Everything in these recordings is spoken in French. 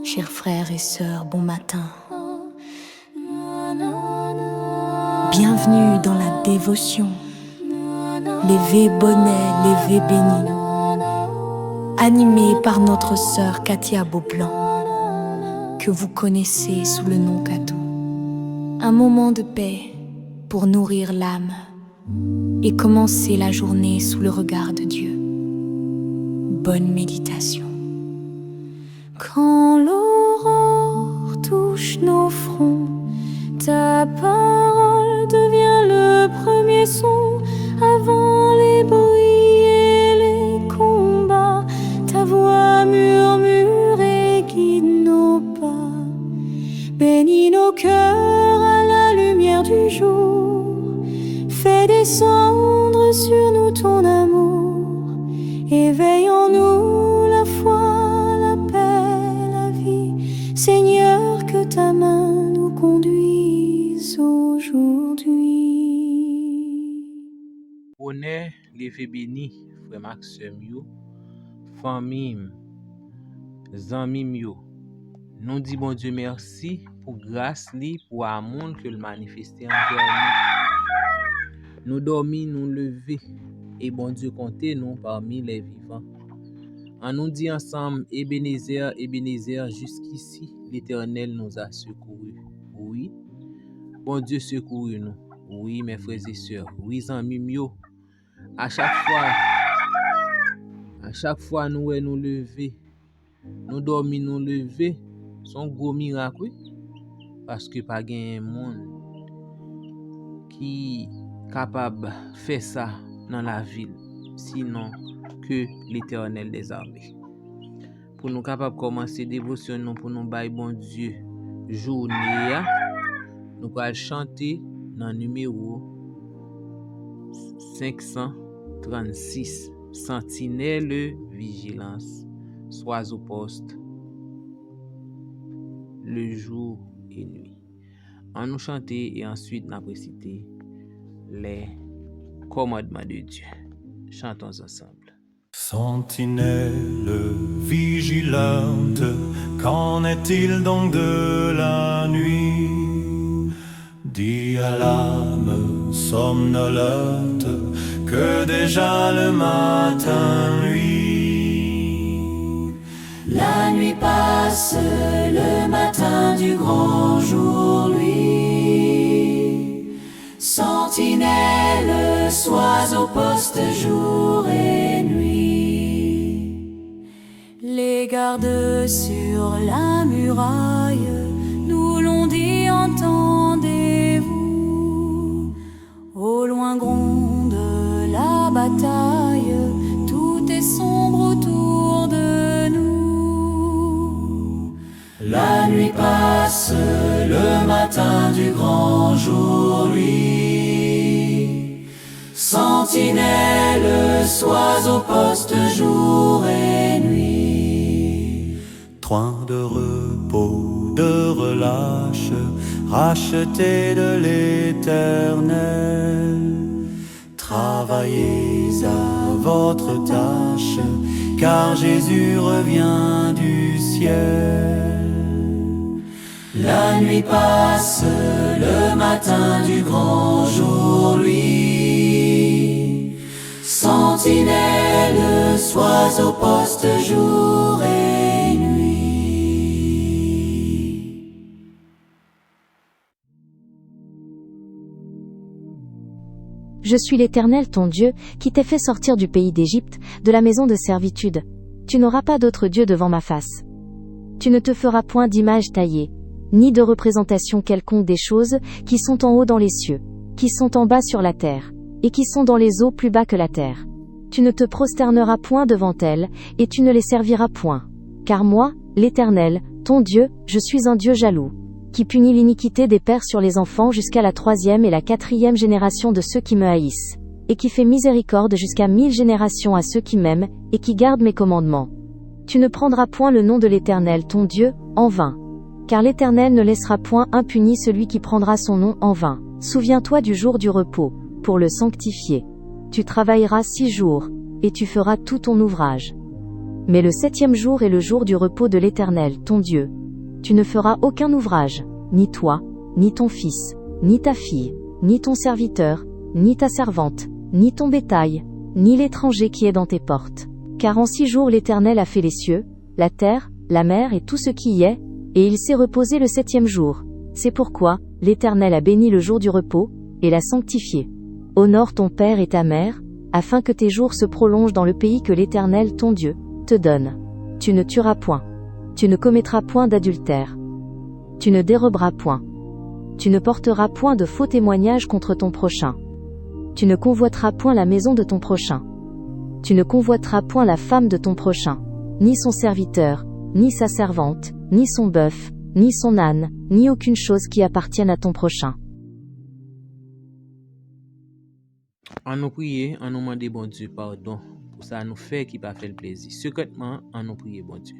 Chers frères et sœurs, bon matin. Bienvenue dans la dévotion. Lévé bonnet, lévé béni. Animé par notre sœur Katia Beaublanc, que vous connaissez sous le nom Katou. Un moment de paix pour nourrir l'âme et commencer la journée sous le regard de Dieu. Bonne méditation. Quand l'aurore touche nos fronts, ta parole devient le premier son. Avant les bruits et les combats, ta voix murmure et guide nos pas. Bénis nos cœurs à la lumière du jour. Fais descendre sur nous ton amour. Éveille en nous la foi, la paix, la vie. Seigneur, que ta main nous conduise aujourd'hui. Bonheur, levé béni, frère Maxime yo, famille, zanmim yo. Nous dit bon Dieu merci pour grâce li, pour amour que le manifesté envers nous. Nous dormis, nous lever et bon Dieu compter nous parmi les vivants. On nous dit ensemble, Ebenezer, Ebenezer, jusqu'ici l'Éternel nous a secourus. Oui, bon Dieu secouru nous. Oui, mes frères et sœurs. Oui, zanmim yo. À chaque fois nous lever, nous dormir, nous lever, son gros miracle, parce que pas un monde qui capable faire ça dans la ville, sinon que l'Éternel des armées. Pour nous capables commencer dévotion, nous pour nous bailler bon Dieu journée, nous allons chanter dans le numéro 536. Sentinelle vigilance, sois au poste le jour et nuit. On nous chanter et ensuite nous réciter les commandements de Dieu. Chantons ensemble. Sentinelle vigilante, qu'en est-il donc de la nuit? Dis à l'âme somnolente que déjà le matin luit. La nuit passe, le matin du grand jour lui. Sentinelle, sois au poste jour et nuit. Les gardes sur la muraille nous l'ont dit, entendez-vous? Au loin gronde la bataille, tout est sombre autour de nous. La nuit passe, le matin du grand jour lui. Sentinelle, sois au poste jour et nuit. Train de repos, de relâche, racheté de l'Éternel. Travaillez à votre tâche, car Jésus revient du ciel. La nuit passe, le matin du grand jour lui. Sentinelle, sois au poste jour et nuit. Je suis l'Éternel ton Dieu, qui t'ai fait sortir du pays d'Égypte, de la maison de servitude. Tu n'auras pas d'autre Dieu devant ma face. Tu ne te feras point d'image taillée, ni de représentation quelconque des choses qui sont en haut dans les cieux, qui sont en bas sur la terre, et qui sont dans les eaux plus bas que la terre. Tu ne te prosterneras point devant elles, et tu ne les serviras point. Car moi, l'Éternel, ton Dieu, je suis un Dieu jaloux, qui punit l'iniquité des pères sur les enfants jusqu'à la 3e et la 4e génération de ceux qui me haïssent, et qui fait miséricorde jusqu'à 1000 générations à ceux qui m'aiment, et qui gardent mes commandements. Tu ne prendras point le nom de l'Éternel ton Dieu, en vain. Car l'Éternel ne laissera point impuni celui qui prendra son nom en vain. Souviens-toi du jour du repos, pour le sanctifier. Tu travailleras 6 jours, et tu feras tout ton ouvrage. Mais le 7e jour est le jour du repos de l'Éternel, ton Dieu. Tu ne feras aucun ouvrage, ni toi, ni ton fils, ni ta fille, ni ton serviteur, ni ta servante, ni ton bétail, ni l'étranger qui est dans tes portes. Car en 6 jours l'Éternel a fait les cieux, la terre, la mer et tout ce qui y est, et il s'est reposé le 7e jour. C'est pourquoi l'Éternel a béni le jour du repos, et l'a sanctifié. Honore ton père et ta mère, afin que tes jours se prolongent dans le pays que l'Éternel, ton Dieu, te donne. Tu ne tueras point. Tu ne commettras point d'adultère. Tu ne déroberas point. Tu ne porteras point de faux témoignages contre ton prochain. Tu ne convoiteras point la maison de ton prochain. Tu ne convoiteras point la femme de ton prochain, ni son serviteur, ni sa servante, ni son bœuf, ni son âne, ni aucune chose qui appartienne à ton prochain. En nous prier, en nous demander bon Dieu pardon pour ça nous fait qui pas fait le plaisir. Secrètement, en nous prier bon Dieu.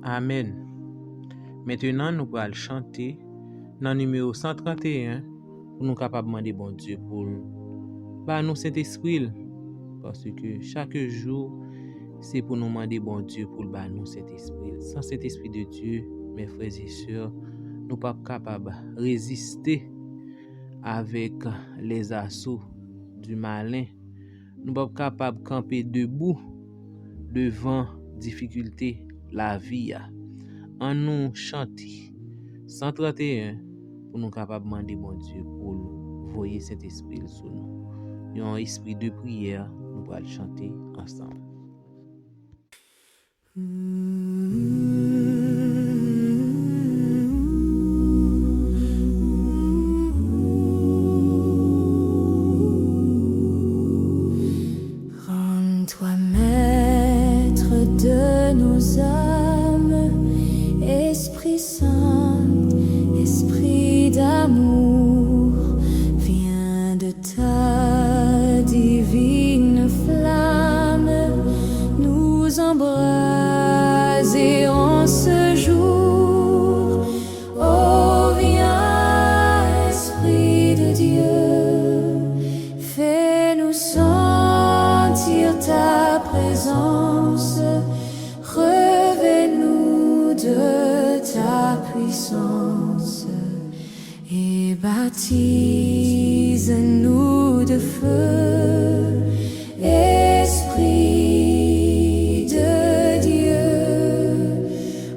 Amen. Maintenant, nous allons chanter dans le numéro 131 pour nous capables de demander bon Dieu pour nous cet esprit. Parce que chaque jour, c'est pour nous demander bon Dieu pour nous cet esprit. Sans cet esprit de Dieu, mes frères et sœurs, nous ne sommes pas capables de résister avec les assauts du malin. Nous ne sommes pas capables de camper debout devant difficulté la vie. En nous chanter 131 pour nous capables de demander bon Dieu pour voyer cet esprit sur nous. Il y a un esprit de prière, nous allons chanter ensemble. Rends-toi maître de nos âmes, Esprit Saint, Esprit d'amour, viens de ta divine flamme nous embraser en ce jour. Oh, viens, Esprit de Dieu, fais-nous sentir ta présence, revêt-nous de ta puissance et baptise-nous de feu, Esprit de Dieu,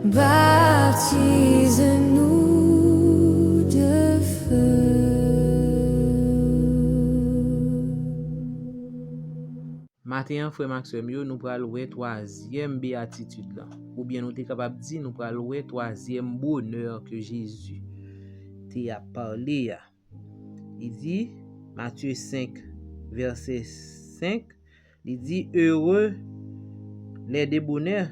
baptise-nous de feu. Matin, frère Maxime, nous allons louer troisième béatitude là. Ou bien nous sommes capables de dire nous allons louer troisième bonheur que Jésus t'a parlé. Il dit, Matthieu 5, verset 5, il dit, heureux les débonnaires,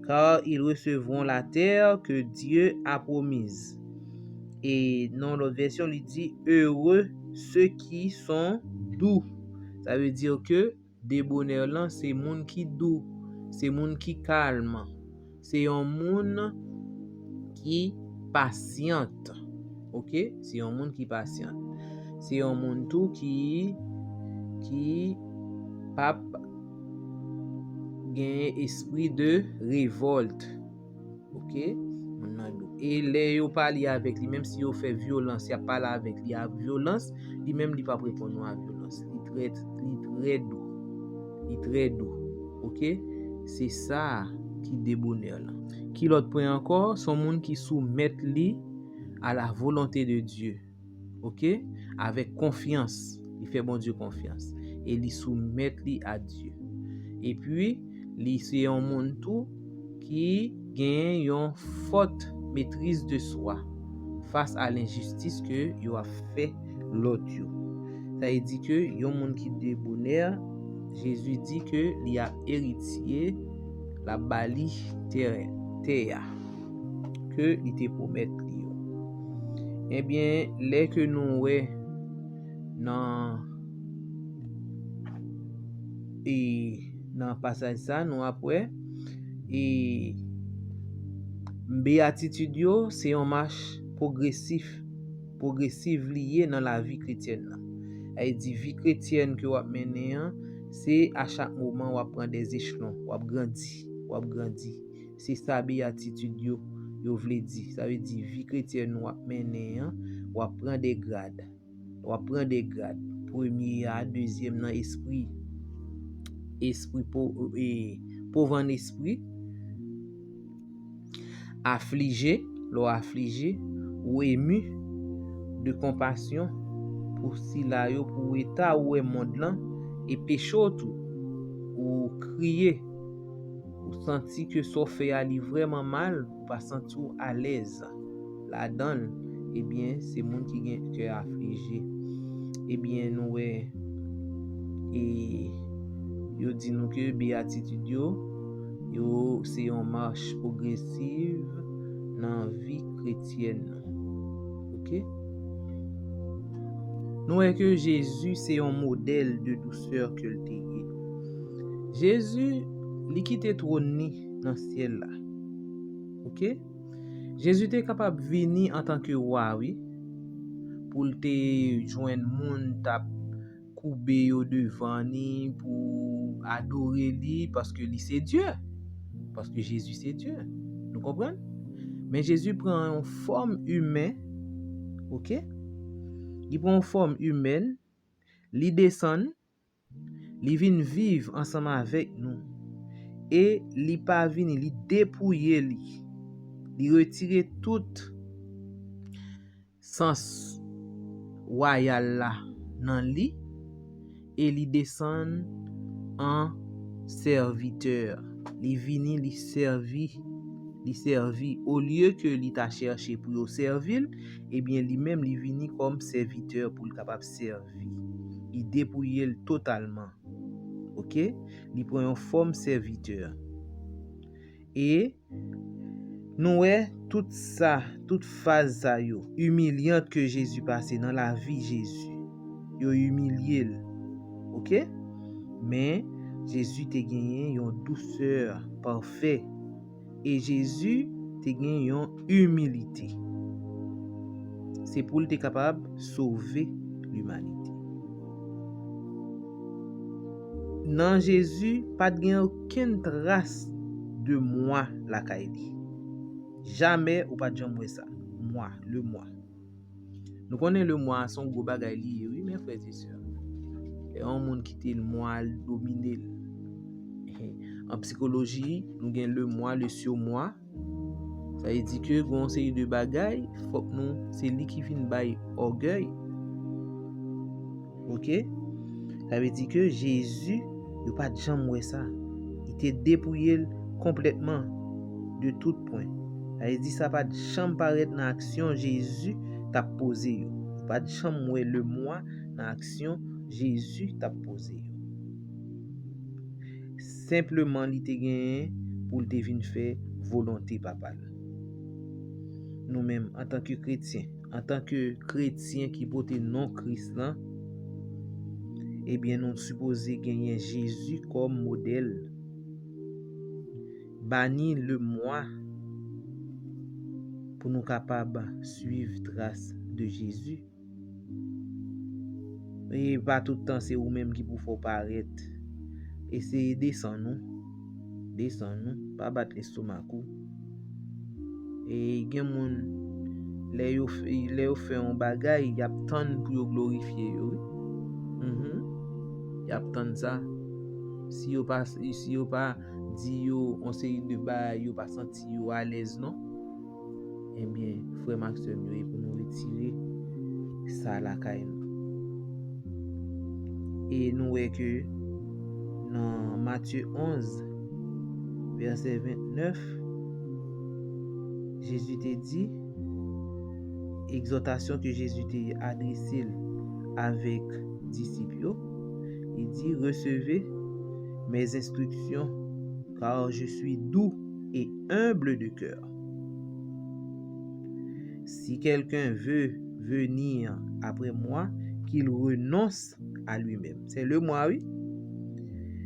car ils recevront la terre que Dieu a promise. Et dans l'autre version, il dit, heureux ceux qui sont doux. Ça veut dire que débonnaire là, c'est monde qui doux, c'est monde qui calme, c'est un monde qui patiente. OK? C'est un monde qui patiente. C'est un monde tout qui pas gagne esprit de révolte. OK? Et les yo parle avec lui, même si yo fait violence, il parle avec lui à violence, lui même il pas répondre à violence. Il très doux. OK? C'est ça qui débonnaire là. Qui l'autre point encore, son monde qui soumet lui à la volonté de Dieu. OK? Avec confiance. Il fait bon Dieu confiance. Et il soumet lui à Dieu. Et puis, c'est un monde tout qui gagne une forte maîtrise de soi. face à l'injustice que yo a fait l'autre yo. Ça veut dire que yon monde qui débonnaire, Jésus dit que li a héritier la bali terre que li te promet li yo. Eh bien, les que nous ouais dans passage ça nous après et béatitude yo c'est une marche progressive liée dans la vie chrétienne. Elle dit vie chrétienne que vous menez c'est à chaque moment on prend des échelons, on grandit. C'est ça béatitude yo vle dire. Ça veut dire vie chrétienne ou menez on prend des grades. Premier à deuxième dans esprit pauvre en esprit, affligé ou ému de compassion pour si la yo pour état ou est monde là et péché tout ou crier ou senti que ça fait aller vraiment mal ou pas sentir à l'aise la donne, eh bien c'est monde qui gagne cœur affligé. Eh bien nous et yo dit nous que béatitude yo c'est une marche progressive dans vie chrétienne. OK? Nous est que Jésus c'est un modèle de douceur que le té. Jésus li quitté trône dans ciel là. OK? Jésus était capable venir en tant que roi, oui, pour te joindre monde t'a couper yo devant ni pour adorer lui parce que lui c'est Dieu. Parce que Jésus c'est Dieu. Nous comprenons? Mais Jésus prend une forme humaine. OK? Il prend une forme humaine, il descend, il vient vivre ensemble avec nous. Et il pas vient, il dépouiller lui. Il retirer tout sens royal là dans lui et il descend en serviteur. Il vient il servir au lieu que il t'a cherché pour servir, eh bien lui-même il vient comme serviteur pour capable servir. Il dépouille totalement. OK? Il prend une forme serviteur. Et nous toute phase ça yo humiliante que Jésus passé dans la vie Jésus. Yo humilié. OK? Mais Jésus t'a gagné une douceur parfaite et Jésus t'a gagné une humilité. C'est pour être capable de sauver l'humanité. Dans Jésus, pas de aucune trace de moi la kaili. Jamais ou pas de jamais ça. Moi, le moi. Nous connaissons le moi, son gros bagay lié, oui, mes frères et sœurs. Et un monde qui te le moi, dominer. En psychologie, nous avons le moi, le surmoi. Ça veut dire que quand c'est de bagay, faut que nous, c'est lui qui vient bailler orgueil. OK? Ça veut dire que Jésus, il pas de jamais ça. Il t'est dépouillé complètement de tout point. Ça veut dire ça pas de jamais paraître dans action Jésus t'a posé. Pas de jamais le moi dans action Jésus t'a posé. Simplement il te gagné pour te venir faire volonté papa. Nous-mêmes en tant que chrétiens qui portent non Christ là, eh bien nous supposons gagner Jésus comme modèle. Banni le moi pour nous capables suivre trace de Jésus. Et pas tout le temps c'est vous même qui pour faut paraître. Essayez descendre nous, pas battre l'estomac. Et gen moun les yo fait un bagay, y a tant pour glorifier yo. Y a tant ça. Si yo pas dit yo on série de bagay, yo pas senti yo à l'aise non. Eh bien, frère Maxime yo pour nous retirer ça la caille. Et nous voyons que dans Matthieu 11 verset 29 Jésus te dit exhortation que Jésus t'a adressée avec disciples, il dit recevez mes instructions car je suis doux et humble de cœur. Si quelqu'un veut venir après moi, qu'il renonce à lui-même. C'est le moi, oui.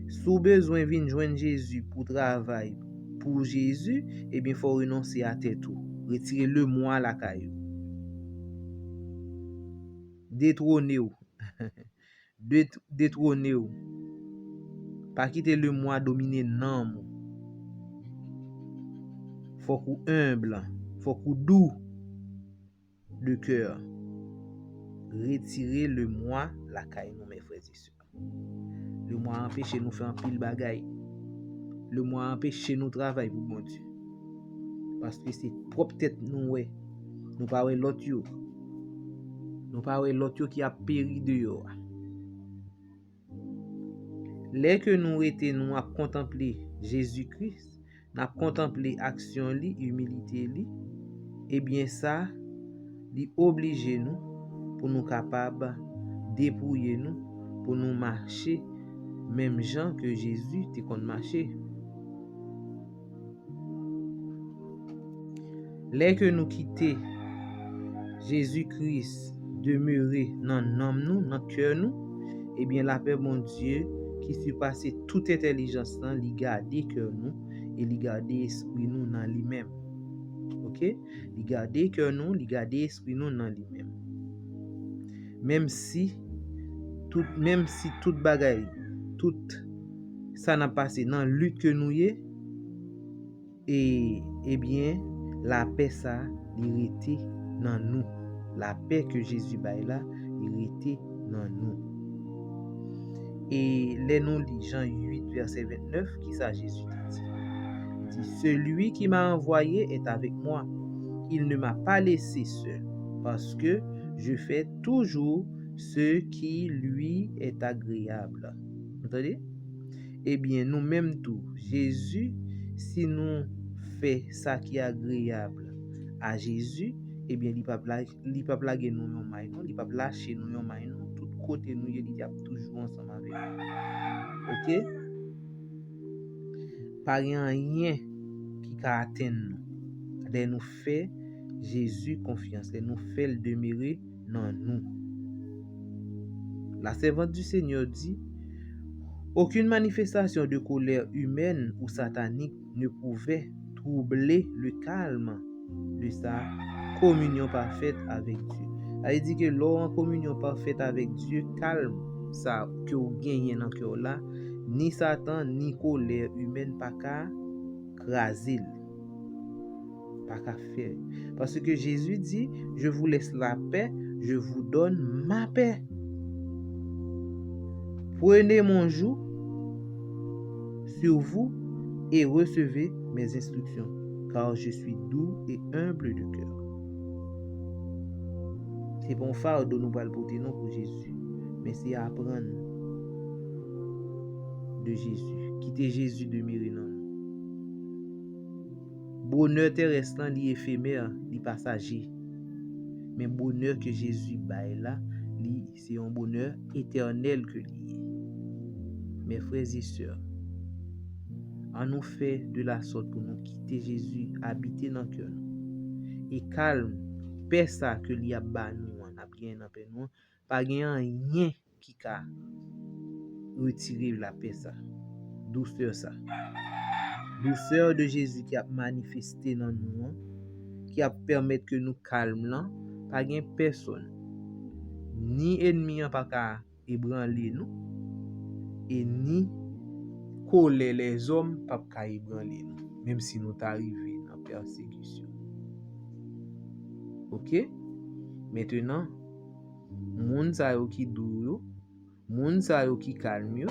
Si besoin vient joindre Jésus pour travail pour Jésus, eh bien, il faut renoncer à tête tout. Retirer le moi la caillou. Détrôner ou. Détrôner ou. Pas quitter le moi dominer non. Faut qu'on humble, faut qu'on doux de cœur. Retirer le moi la caille nous mes frères et sœurs. Le moi empêche nous faire un pile bagaille. Le moi empêche nous travailler pour bon Dieu. Parce que c'est propre tête nous ouais. Nous pas ouais l'autre yo. Nous pas ouais l'autre yo qui a péri dehors. Les que nous étions nous à contempler Jésus-Christ, n'a contempler action li, humilité li, et bien ça li oblige nous pour nous capables dépouiller nous pour nous marcher même gens que Jésus te kon marcher. Les que nous quitter Jésus-Christ demeurer dans nous, dans cœur nous, et bien la paix mon Dieu qui surpasse toute intelligence dans li garder cœur nous et li garder esprit nous dans lui-même. OK? Li garder cœur nous, li garder esprit nous dans lui-même. Même si toute bagaille, tout ça n'a passé dans lutte que nous y et bien la paix ça il était dans nous. La paix que Jésus baille là, il était dans nous. Et les nous lit Jean 8 verset 29 qui ça Jésus dit. Il dit celui qui m'a envoyé est avec moi. Il ne m'a pas laissé seul parce que je fais toujours ce qui lui est agréable. Vous entendez? Eh bien, nous-mêmes tout, Jésus, si nous fait ça qui est agréable à Jésus, eh bien, il ne peut pas plaguer nous yon main, il ne peut pas lâcher nous yon main, tout côté nous, il y a toujours ensemble avec nous. OK? Pas rien qui peut atteindre nous. De nous fait Jésus confiance, de nous fait le demeurer dans nous. La servante du Seigneur dit, aucune manifestation de colère humaine ou satanique ne pouvait troubler le calme de sa communion parfaite avec Dieu. Elle dit que l'on en communion parfaite avec Dieu, calme ça que vous gagnez dans cœur là, ni Satan ni colère humaine pas qu'à craser, pas qu'à faire. Parce que Jésus dit, je vous laisse la paix, je vous donne ma paix. Prenez mon joug sur vous et recevez mes instructions, car je suis doux et humble de cœur. C'est bon fardeau nous pas le porter non pour Jésus, mais c'est apprendre de Jésus, quitter Jésus demeurer dans nous. Bonheur terrestre li éphémère, li passager. Mais bonheur que Jésus baille là, c'est un bonheur éternel que li. Mes frères et sœurs, on nous fait de la sorte pour nous quitter Jésus, habiter dans le cœur. Et calme, paix ça que li a ba nous, on a bien dans paix nous, pas rien qui a retiré la paix ça. Douceur ça. Douceur de Jésus qui a manifesté dans nous, qui a permis que nous calme là, pas rien personne. Ni ennemi pas ka ébranler nous. Et ni coller les hommes pas ka ébranler nous, même si nous t'arrivé dans persécution. OK? Maintenant, moun sa yo ki dou yo, moun sa yo ki calme yo,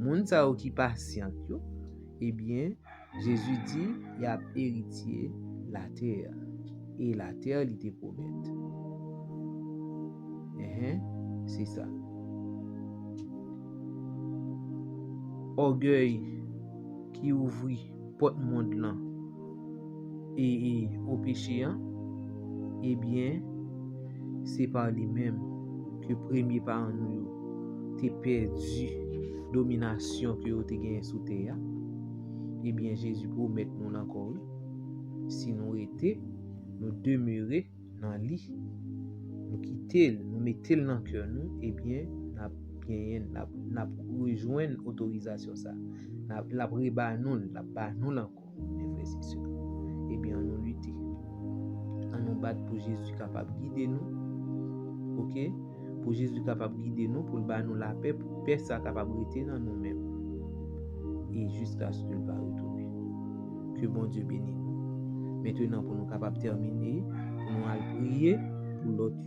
moun sa yo ki patient yo, eh bien, Jésus dit, il y a héritier la terre et la terre il te promette. C'est ça. Orgueil qui ouvre porte monde là et au péché hein, eh bien c'est par lui-même que premier parent nous t'es perdu domination que vous t'es gagné sous terre. Eh bien Jésus promet nous encore si nous étions nous demeurer dans lui, nous quitter, nous mettre dans le cœur nous, eh bien n'a rejoindre autorisation ça. La préba nous encore mes frères et sœurs. Eh bien nous lutter. On nous battre pour Jésus capable de guider nous. OK? Pour Jésus capable de guider nous, pour nous la paix, pour paix ça capable de rester dans nous-mêmes. Et jusqu'à ce qu'il va retourner. Que bon Dieu bénisse nous. Maintenant, pour nous capables de terminer, pour nous aller prier pour l'autre,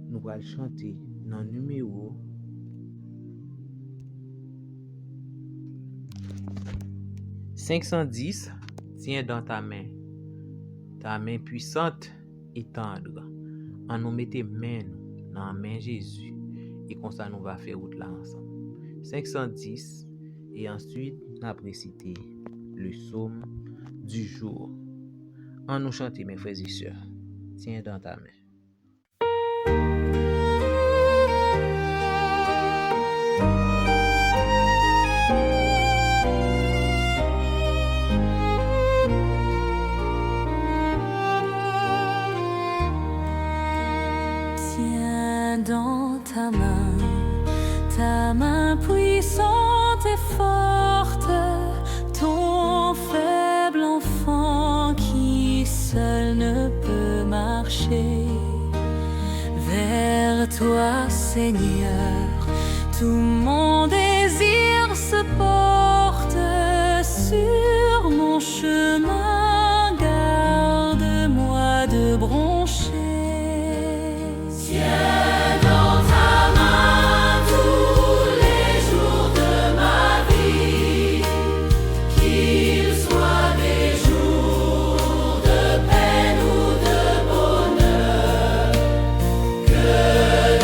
nous allons chanter dans le numéro 510. Tiens dans ta main puissante et tendre. En nous mettre main dans la main Jésus. Et comme ça, nous va faire route là ensemble. 510. Et ensuite, nous allons réciter le psaume du jour. En nous chanter, mes frères et sœurs. Tiens dans ta main. Tiens dans ta main puissante et forte, ton faible enfant qui seul ne peut marcher. Vers toi, Seigneur, tout mon désir se porte. Sur mon chemin, garde-moi de broncher. Tiens dans ta main tous les jours de ma vie, qu'ils soient des jours de peine ou de bonheur, que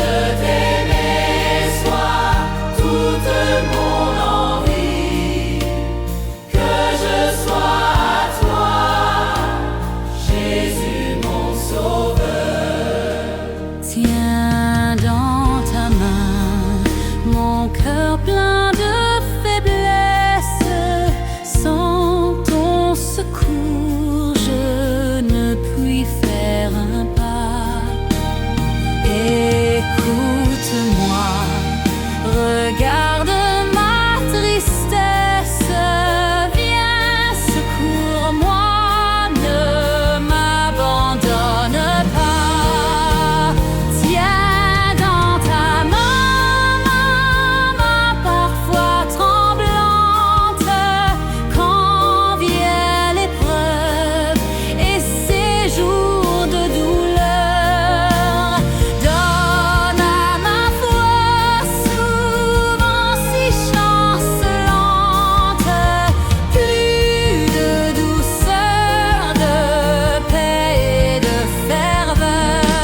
de t'aimer soit toute mon envie, que je sois à toi, Jésus mon sauveur. Tiens dans ta main mon cœur plein de faiblesse. Sans ton secours, je ne puis faire un pas. Écoute-moi, regarde ma tristesse. Viens, secours-moi, ne m'abandonne pas. Tiens dans ta main parfois tremblante, quand vient l'épreuve et ces jours de douleur. Donne à ma foi souvent si chancelante plus de douceur, de paix et de ferveur.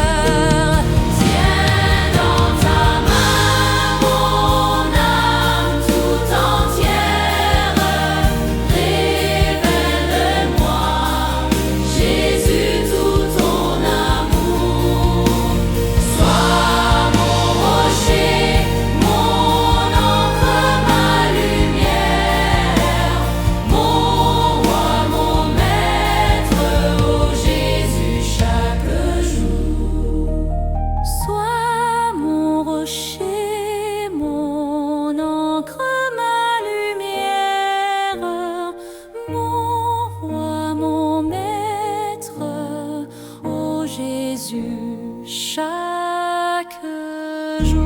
Tiens dans ta main mon âme tout entière, révèle-moi, Jésus, tout ton amour. Sois mon rocher, mon encre, ma lumière, mon roi, mon maître, ô Jésus, chaque jour. Sois mon rocher, mon encre, ma lumière, mon roi, mon maître, ô Jésus, chaque jour.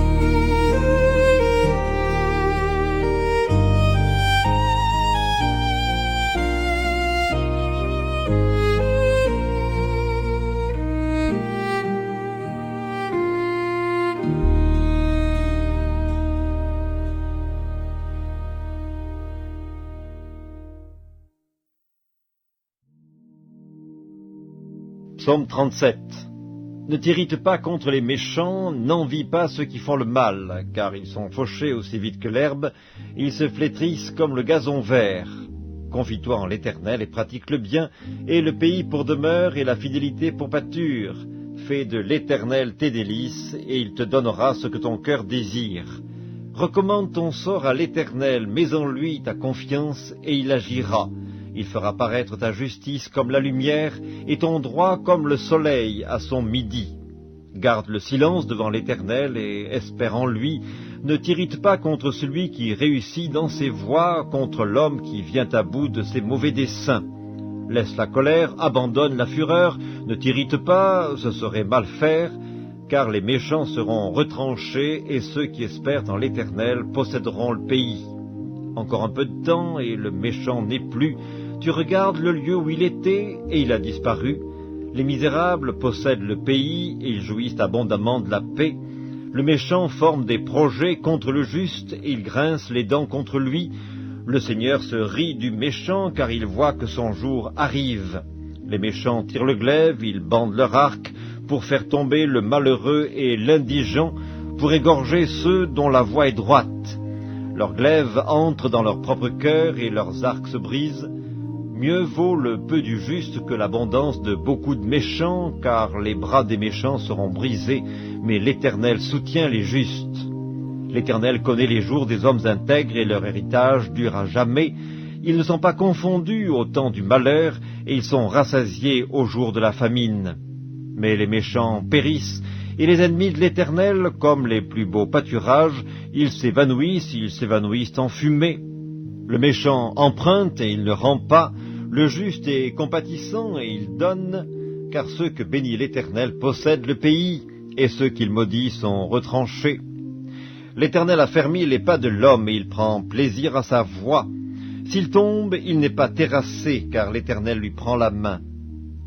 Psaume 37. Ne t'irrite pas contre les méchants, n'envie pas ceux qui font le mal, car ils sont fauchés aussi vite que l'herbe, ils se flétrissent comme le gazon vert. Confie-toi en l'Éternel et pratique le bien, et le pays pour demeure et la fidélité pour pâture. Fais de l'Éternel tes délices, et il te donnera ce que ton cœur désire. Recommande ton sort à l'Éternel, mets en lui ta confiance, et il agira. Il fera paraître ta justice comme la lumière, et ton droit comme le soleil à son midi. Garde le silence devant l'Éternel, et espère en lui. Ne t'irrite pas contre celui qui réussit dans ses voies, contre l'homme qui vient à bout de ses mauvais desseins. Laisse la colère, abandonne la fureur, ne t'irrite pas, ce serait mal faire, car les méchants seront retranchés, et ceux qui espèrent en l'Éternel posséderont le pays. Encore un peu de temps, et le méchant n'est plus. Tu regardes le lieu où il était, et il a disparu. Les misérables possèdent le pays, et ils jouissent abondamment de la paix. Le méchant forme des projets contre le juste, et il grince les dents contre lui. Le Seigneur se rit du méchant, car il voit que son jour arrive. Les méchants tirent le glaive, ils bandent leur arc, pour faire tomber le malheureux et l'indigent, pour égorger ceux dont la voie est droite. Leurs glaives entrent dans leur propre cœur, et leurs arcs se brisent. Mieux vaut le peu du juste que l'abondance de beaucoup de méchants, car les bras des méchants seront brisés, mais l'Éternel soutient les justes. L'Éternel connaît les jours des hommes intègres, et leur héritage dure à jamais. Ils ne sont pas confondus au temps du malheur, et ils sont rassasiés au jour de la famine. Mais les méchants périssent, et les ennemis de l'Éternel, comme les plus beaux pâturages, ils s'évanouissent en fumée. Le méchant emprunte, et il ne rend pas. Le juste est compatissant, et il donne, car ceux que bénit l'Éternel possèdent le pays, et ceux qu'il maudit sont retranchés. L'Éternel a fermé les pas de l'homme, et il prend plaisir à sa voie. S'il tombe, il n'est pas terrassé, car l'Éternel lui prend la main.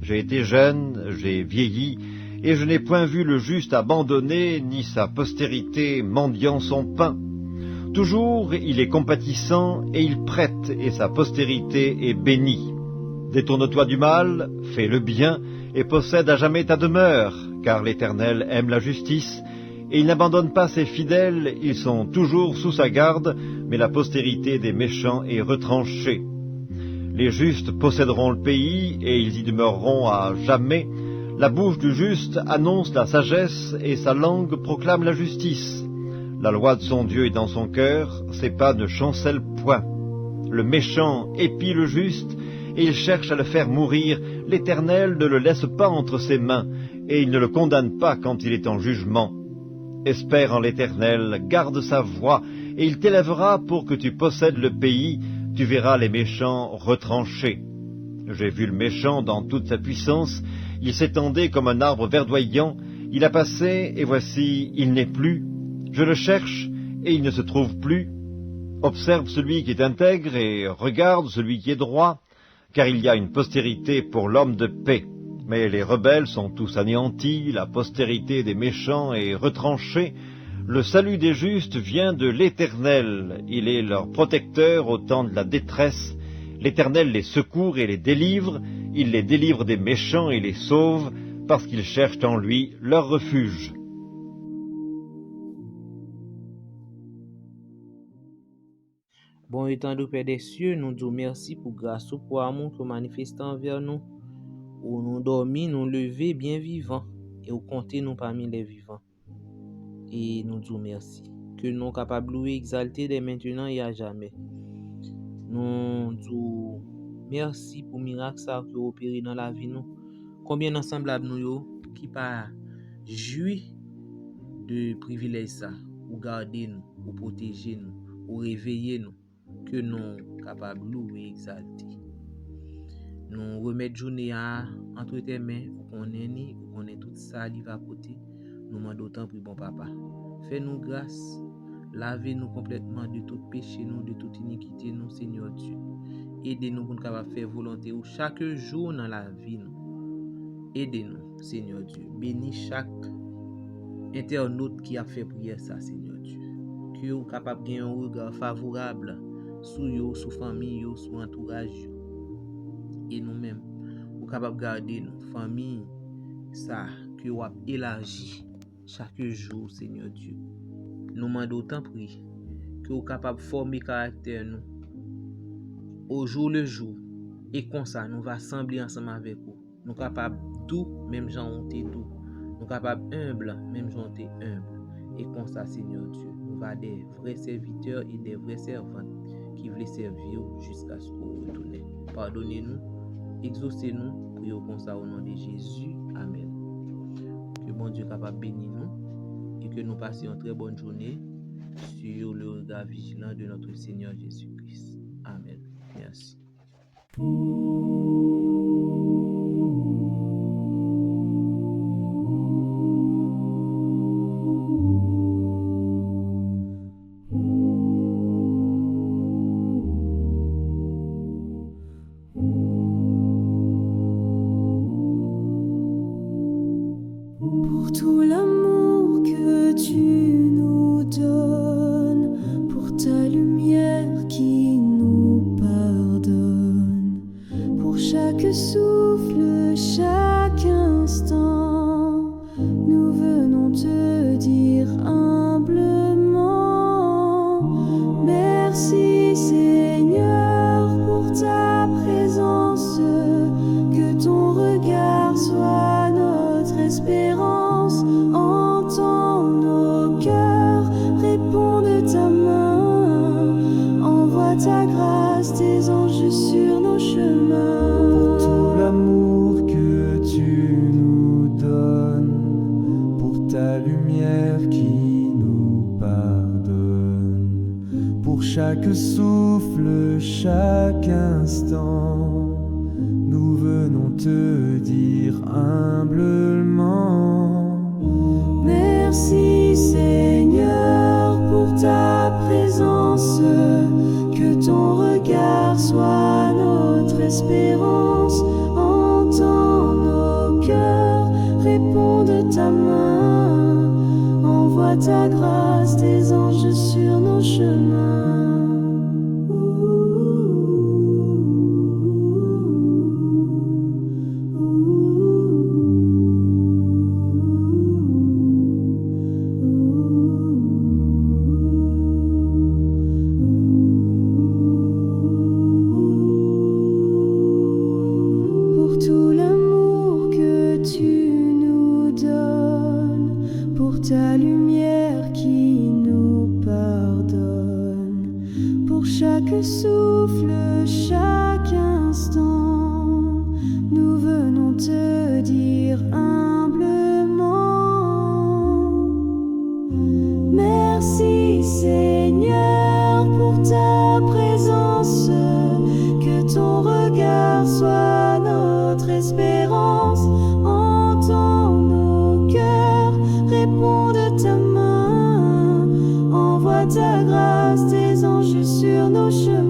J'ai été jeune, j'ai vieilli, et je n'ai point vu le juste abandonné, ni sa postérité mendiant son pain. Toujours il est compatissant, et il prête, et sa postérité est bénie. Détourne-toi du mal, fais le bien, et possède à jamais ta demeure, car l'Éternel aime la justice, et il n'abandonne pas ses fidèles, ils sont toujours sous sa garde, mais la postérité des méchants est retranchée. Les justes posséderont le pays, et ils y demeureront à jamais. La bouche du juste annonce la sagesse, et sa langue proclame la justice. La loi de son Dieu est dans son cœur, ses pas ne chancellent point. Le méchant épie le juste, et il cherche à le faire mourir. L'Éternel ne le laisse pas entre ses mains, et il ne le condamne pas quand il est en jugement. Espère en l'Éternel, garde sa voie, et il t'élèvera pour que tu possèdes le pays, tu verras les méchants retranchés. J'ai vu le méchant dans toute sa puissance, il s'étendait comme un arbre verdoyant, il a passé, et voici, il n'est plus. Je le cherche, et il ne se trouve plus. Observe celui qui est intègre, et regarde celui qui est droit, car il y a une postérité pour l'homme de paix. Mais les rebelles sont tous anéantis, la postérité des méchants est retranchée. Le salut des justes vient de l'Éternel, il est leur protecteur au temps de la détresse. L'Éternel les secourt et les délivre, il les délivre des méchants et les sauve, parce qu'ils cherchent en lui leur refuge. Bon étendue Père des cieux, nous disons merci pour grâce ou pour amour que manifesté envers nous. Où nous dormis, nous lever bien vivants, et où compter nous parmi les vivants. Et nous disons merci. Que nous sommes capables de louer, exalter dès maintenant et à jamais. Nous disons merci pour miracle ça qui opéré dans la vie nous. Combien d'ensemble nous qui pas jouit de privilège ça, ou garder nous, ou protéger nous, ou réveiller nous, que nous capables de louer, exalter. Nous remettre journée entre tes mains, pour qu'on ait tout ça qui va côté. Nous demandons autant pour bon papa. Fais-nous grâce, lavez-nous complètement de tout péché, nous, de toute iniquité, nous, Seigneur Dieu. Aidez-nous pour nous capables faire volonté ou chaque jour dans la vie. Nous. Aidez-nous, Seigneur Dieu. Bénis chaque internaute qui a fait prière ça, Seigneur Dieu. Que vous capable de gagner un regard favorable sur vous, sur famille, sur entourage. Et nous-mêmes, nous sommes capables de garder nos familles, ça, que nous avons élargi chaque jour, Seigneur Dieu. Nous demandons autant prier, que nous sommes capables de former caractère nous, au jour le jour, et comme ça, nous va assembler ensemble avec vous. Nous sommes capables de tout, même gens ont été tout, Nous capables humbles, même j'en t'es humble. Et comme ça, Seigneur Dieu, nous va des vrais serviteurs et des vraies servantes qui veulent servir jusqu'à ce qu'on retourne. Pardonnez-nous, exaucez-nous, prions comme ça au nom de Jésus. Amen. Que bon Dieu capable bénir nous et que nous passions une très bonne journée sur le regard vigilant de notre Seigneur Jésus-Christ. Amen. Merci. Pour tout l'amour que tu nous donnes, pour ta lumière qui nous pardonne, pour chaque souffle, chaque instant, nous venons te dire humblement, merci Seigneur pour ta présence, que ton regard soit notre espérance, entends nos cœurs, réponds de ta main, envoie ta grâce, tes anges sur nos chemins. Pour tout l'amour que tu nous donnes, pour ta lumière qui nous pardonne, pour chaque souffle, chaque instant, nous venons te dire humblement, merci Seigneur pour ta présence, que ton regard soit notre espérance, entends nos cœurs, réponds de ta main, envoie ta grâce, tes anges sur nos chemins. Pour tout l'amour que tu nous donnes, pour ta lumière qui nous pardonne, pour chaque souffle, chaque instant, nous venons te dire humblement, merci Seigneur pour ta présence, que ton regard soit notre espérance, entends nos cœurs, réponds de ta main, envoie ta grâce, tes anges sur nos chemins.